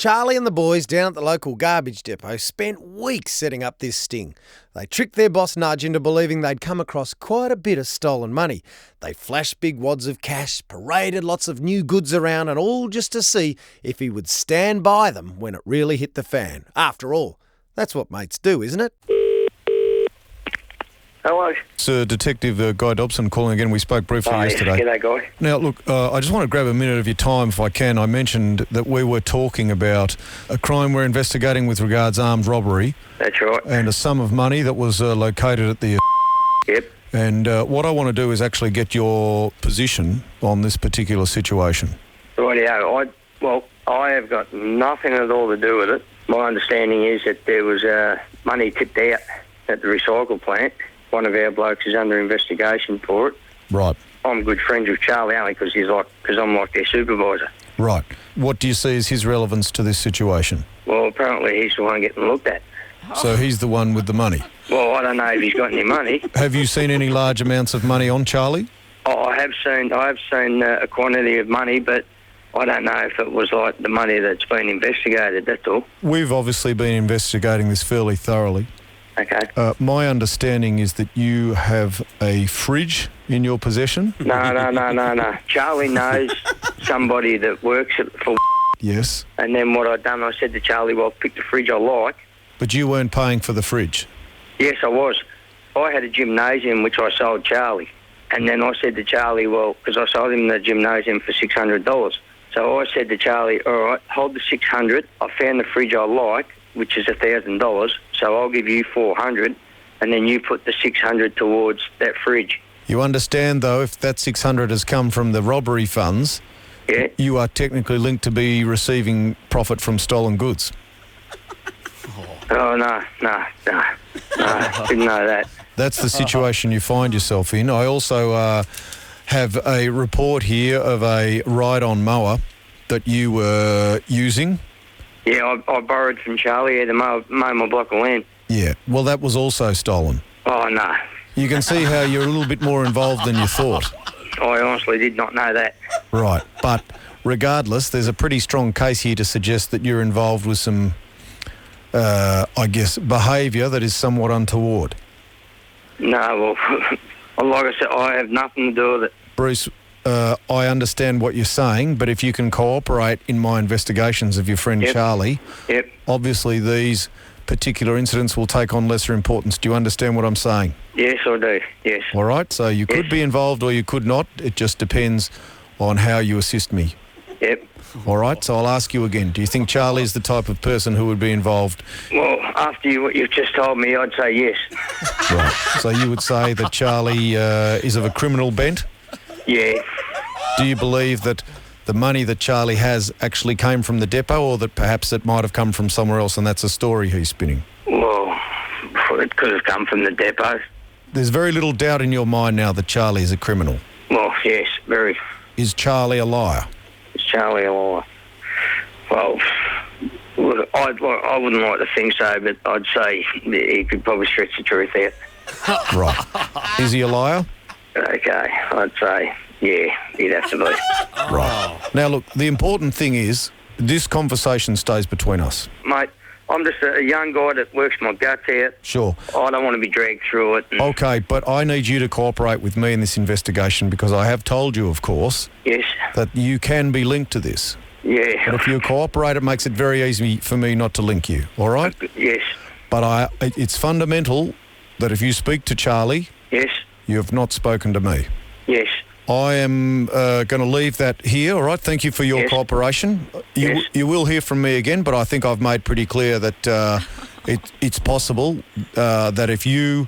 Charlie and the boys down at the local garbage depot spent weeks setting up this sting. They tricked their boss Nudge into believing they'd come across quite a bit of stolen money. They flashed big wads of cash, paraded lots of new goods around, and all just to see if he would stand by them when it really hit the fan. After all, that's what mates do, isn't it? Hello. It's Detective Guy Dobson calling again. We spoke briefly yesterday. G'day, Guy. Now, look, I just want to grab a minute of your time if I can. I mentioned that we were talking about a crime we're investigating with regards armed robbery. That's right. And a sum of money that was located at the... Yep. And what I want to do is actually get your position on this particular situation. Rightio. I have got nothing at all to do with it. My understanding is that there was money tipped out at the recycle plant. One of our blokes is under investigation for it. Right. I'm good friends with Charlie only because I'm like their supervisor. Right. What do you see as his relevance to this situation? Well, apparently he's the one getting looked at. So he's the one with the money? Well, I don't know if he's got any money. Have you seen any large amounts of money on Charlie? I have seen a quantity of money, but I don't know if it was like the money that's been investigated, that's all. We've obviously been investigating this fairly thoroughly. Okay. My understanding is that you have a fridge in your possession? No. Charlie knows somebody that works for... Yes. And then what I said to Charlie, well, pick the fridge I like. But you weren't paying for the fridge? Yes, I was. I had a gymnasium which I sold Charlie. And then I said to Charlie, well, because I sold him the gymnasium for $600. So I said to Charlie, all right, hold the $600. I found the fridge I like, which is $1,000, so I'll give you $400, and then you put the $600 towards that fridge. You understand, though, if that $600 has come from the robbery funds, yeah, you are technically linked to be receiving profit from stolen goods. Oh, no, didn't know that. That's the situation you find yourself in. I also have a report here of a ride-on mower that you were using. Yeah, I borrowed from Charlie to mow my block of land. Yeah, well, that was also stolen. Oh, no. You can see how you're a little bit more involved than you thought. I honestly did not know that. Right, but regardless, there's a pretty strong case here to suggest that you're involved with some, behaviour that is somewhat untoward. No, well, like I said, I have nothing to do with it. Bruce, I understand what you're saying, but if you can cooperate in my investigations of your friend Charlie, obviously these particular incidents will take on lesser importance. Do you understand what I'm saying? Yes, I do, yes. All right, so you could be involved or you could not. It just depends on how you assist me. Yep. All right, so I'll ask you again. Do you think Charlie is the type of person who would be involved? Well, after what you've just told me, I'd say yes. Right, so you would say that Charlie is of a criminal bent? Yeah. Do you believe that the money that Charlie has actually came from the depot, or that perhaps it might have come from somewhere else and that's a story he's spinning? Well, it could have come from the depot. There's very little doubt in your mind now that Charlie is a criminal. Well, yes, very. Is Charlie a liar? Is Charlie a liar? Well, I wouldn't like to think so, but I'd say he could probably stretch the truth out. Right. Is he a liar? Okay, I'd say, yeah, he'd have to be. Right. Now, look, the important thing is this conversation stays between us. Mate, I'm just a young guy that works my guts out. Sure. I don't want to be dragged through it. Okay, but I need you to cooperate with me in this investigation because I have told you, of course, yes, that you can be linked to this. Yeah. But if you cooperate, it makes it very easy for me not to link you, all right? Yes. But it's fundamental that if you speak to Charlie... Yes. You have not spoken to me. Yes. I am going to leave that here, all right? Thank you for your cooperation. You will hear from me again, but I think I've made pretty clear that it's possible that if you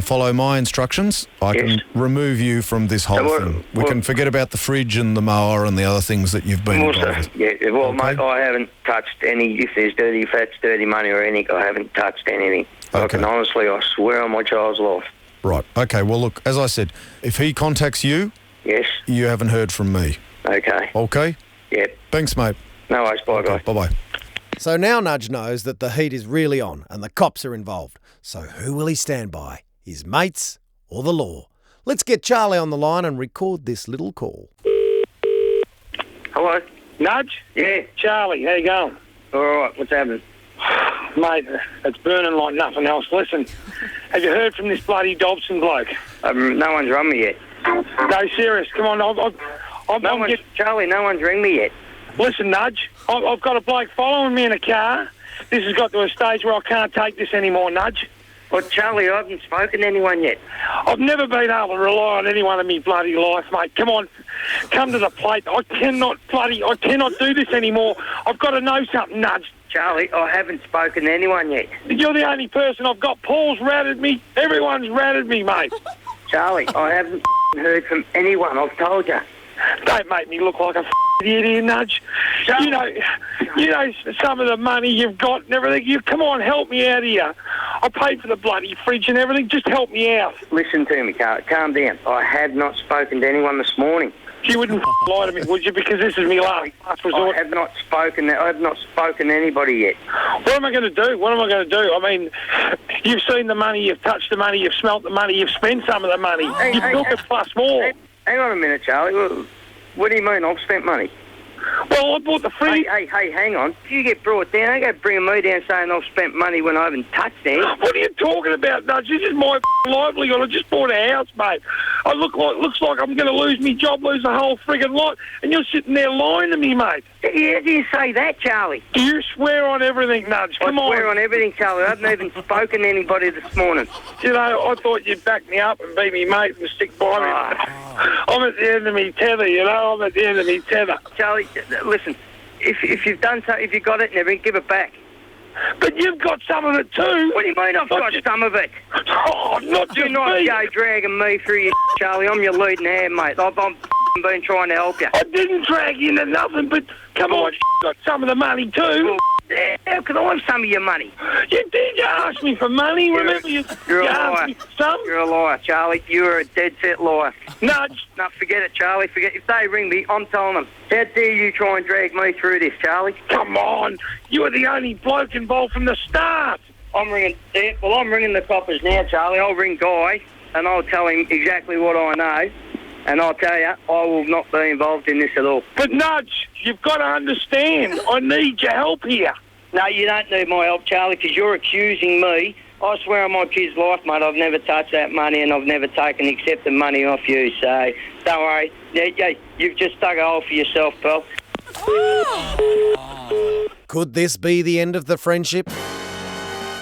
follow my instructions, I can remove you from this whole thing. We can forget about the fridge and the mower and the other things that you've been involved with. Yeah, well, mate, I haven't touched any, if there's dirty fats, dirty money or anything, I haven't touched anything. Okay. I can honestly, I swear on my child's life. Right. Okay. Well, look, as I said, if he contacts you, you haven't heard from me. Okay. Okay? Yep. Thanks, mate. No worries. Bye, guys. Bye-bye. So now Nudge knows that the heat is really on and the cops are involved. So who will he stand by? His mates or the law? Let's get Charlie on the line and record this little call. Hello? Nudge? Yeah. Charlie, how you going? All right, what's happening? Mate, it's burning like nothing else. Listen, have you heard from this bloody Dobson bloke? No one's rung me yet. No, serious. Come on, Charlie, no one's ring me yet. Listen, Nudge, I've got a bloke following me in a car. This has got to a stage where I can't take this anymore, Nudge. Well, Charlie, I haven't spoken to anyone yet. I've never been able to rely on anyone in my bloody life, mate. Come on, come to the plate. I cannot do this anymore. I've got to know something, Nudge. Charlie, I haven't spoken to anyone yet. You're the only person I've got. Paul's ratted me. Everyone's ratted me, mate. Charlie, I haven't heard from anyone. I've told you. Don't make me look like a idiot here, Nudge. You know some of the money you've got and everything. You come on, help me out here. I paid for the bloody fridge and everything. Just help me out. Listen to me, calm down. I have not spoken to anyone this morning. You wouldn't lie to me, would you? Because this is my last resort. I have not spoken to anybody yet. What am I going to do? I mean, you've seen the money, you've touched the money, you've smelt the money, you've spent some of the money. You've took it plus more. Hang on a minute, Charlie. What do you mean I've spent money? Well, I bought the fridge. Hey, hang on. If you get brought down, don't go bringing me down saying I've spent money when I haven't touched it. What are you talking about, Nudge? This is my livelihood. I just bought a house, mate. Looks like I'm going to lose my job, lose the whole friggin' lot, and you're sitting there lying to me, mate. How do you say that, Charlie? Do you swear on everything, Nudge? Come on. I swear on everything, Charlie. I haven't even spoken to anybody this morning. You know, I thought you'd back me up and be me mate and stick by me. I'm at the end of me tether, you know. I'm at the end of me tether. Charlie, listen. If you've done so, if you got it and everything, give it back. But you've got some of it too. What do you mean I've got some of it? Oh, not just You're not me. go dragging me through your Charlie. I'm your leading hand, mate. I've been trying to help you. I didn't drag you into nothing, but come on, got some of the money too. Well, how could I have some of your money? You did. You asked me for money. Remember you asked me for some? You're a liar, Charlie. You're a dead set liar. Nudge. No, forget it, Charlie. Forget. If they ring me, I'm telling them. How dare you try and drag me through this, Charlie? Come on. You were the only bloke involved from the start. I'm ringing the coppers now, Charlie. I'll ring Guy and I'll tell him exactly what I know. And I'll tell you, I will not be involved in this at all. But, Nudge, you've got to understand, I need your help here. No, you don't need my help, Charlie, because you're accusing me. I swear on my kid's life, mate, I've never touched that money and I've never taken accepted money off you. So, don't worry. You've just dug a hole for yourself, pal. Could this be the end of the friendship?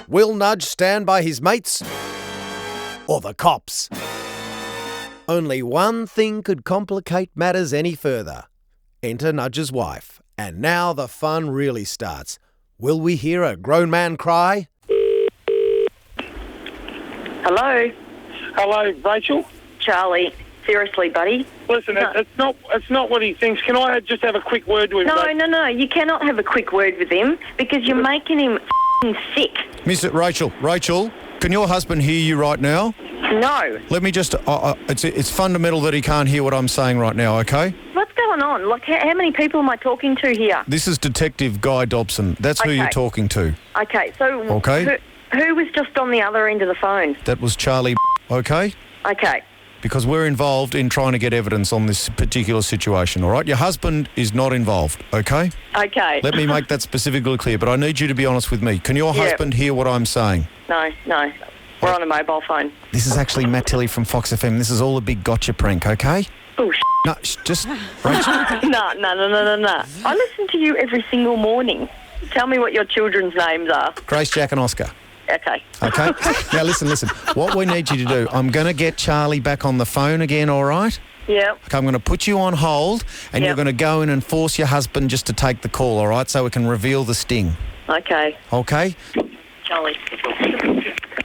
Will Nudge stand by his mates? Or the cops? Only one thing could complicate matters any further. Enter Nudge's wife. And now the fun really starts. Will we hear a grown man cry? Hello? Hello, Rachel? Charlie, seriously, buddy? Listen, No. it's not what he thinks. Can I just have a quick word with him? No, you cannot have a quick word with him because you're making him sick. Miss Rachel, can your husband hear you right now? No. Let me just, it's fundamental that he can't hear what I'm saying right now, okay? What's going on? Like, how many people am I talking to here? This is Detective Guy Dobson. That's who Okay. you're talking to. Okay, so Okay. who was just on the other end of the phone? That was Charlie, okay? Okay. Because we're involved in trying to get evidence on this particular situation, all right? Your husband is not involved, okay? Okay. Let me make that specifically clear, but I need you to be honest with me. Can your Yeah. husband hear what I'm saying? No. We're on a mobile phone. This is actually Matt Tilley from Fox FM. This is all a big gotcha prank, okay? Oh, No, just... Rachel, No. I listen to you every single morning. Tell me what your children's names are. Grace, Jack and Oscar. Okay. Okay? Now, listen. What we need you to do, I'm going to get Charlie back on the phone again, all right? Yep. Okay, I'm going to put you on hold and Yep. you're going to go in and force your husband just to take the call, all right, so we can reveal the sting. Okay. Okay? Charlie.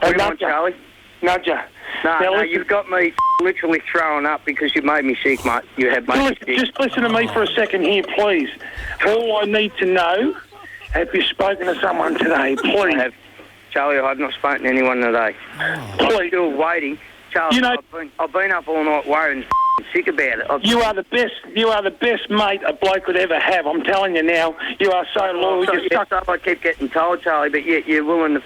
What do you want, Charlie? Nudger. No, you've got me literally throwing up because you made me sick, mate. You have made me sick. Just listen to me for a second here, please. All I need to know, have you spoken to someone today, please? Charlie, I have not spoken to anyone today. I'm still waiting. Charlie, You know- I've been up all night worrying and sick about it. You are the best mate a bloke could ever have. I'm telling you now. You are so loyal. I keep getting told, Charlie, but yet you're willing to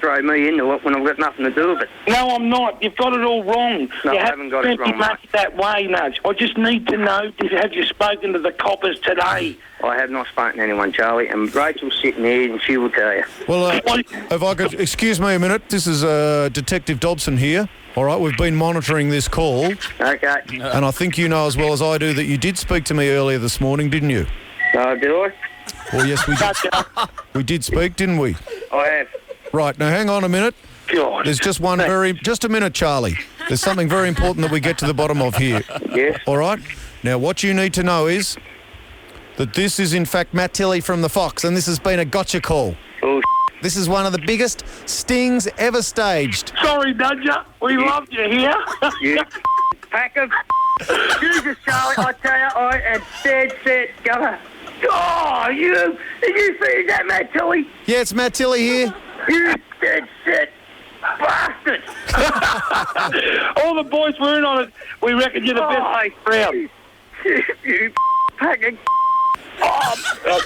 throw me into it when I've got nothing to do with it. No, I'm not. You've got it all wrong. No, you I haven't got it wrong, much that way, Nudge. I just need to know, have you spoken to the coppers today? I have not spoken to anyone, Charlie, and Rachel's sitting here and she will tell you. Well, if I could, excuse me a minute, this is Detective Dobson here. All right, we've been monitoring this call. Okay. And I think you know as well as I do that you did speak to me earlier this morning, didn't you? Did I? Well, yes, we did. We did speak, didn't we? I have. Right, now hang on a minute. God. There's just just a minute, Charlie. There's something very important that we get to the bottom of here. Yes. All right? Now, what you need to know is that this is, in fact, Matt Tilley from the Fox, and this has been a gotcha call. Oh, This is one of the biggest stings ever staged. Sorry, Nudger. We loved you here. you pack of Jesus, Charlie, I tell you, I am dead set, Governor. Oh, did you see that, Matt Tilley? Yeah, it's Matt Tilley here. You dead set bastard. All the boys were in on it. We reckon you're the best round. You pack of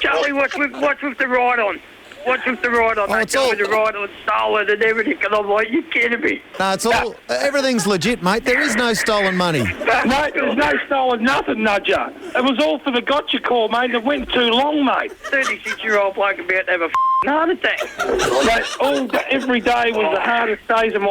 Charlie, what's with the ride on? What's with the ride on? Oh, They it's tell all- me the ride on stolen and everything, and I'm like, you kidding me? No, it's all, everything's legit, mate. There is no stolen money. Mate, there's no stolen nothing, Nudger. It was all for the gotcha call, mate. It went too long, mate. 36-year-old bloke about to have a heart attack. Mate, every day was the hardest days of my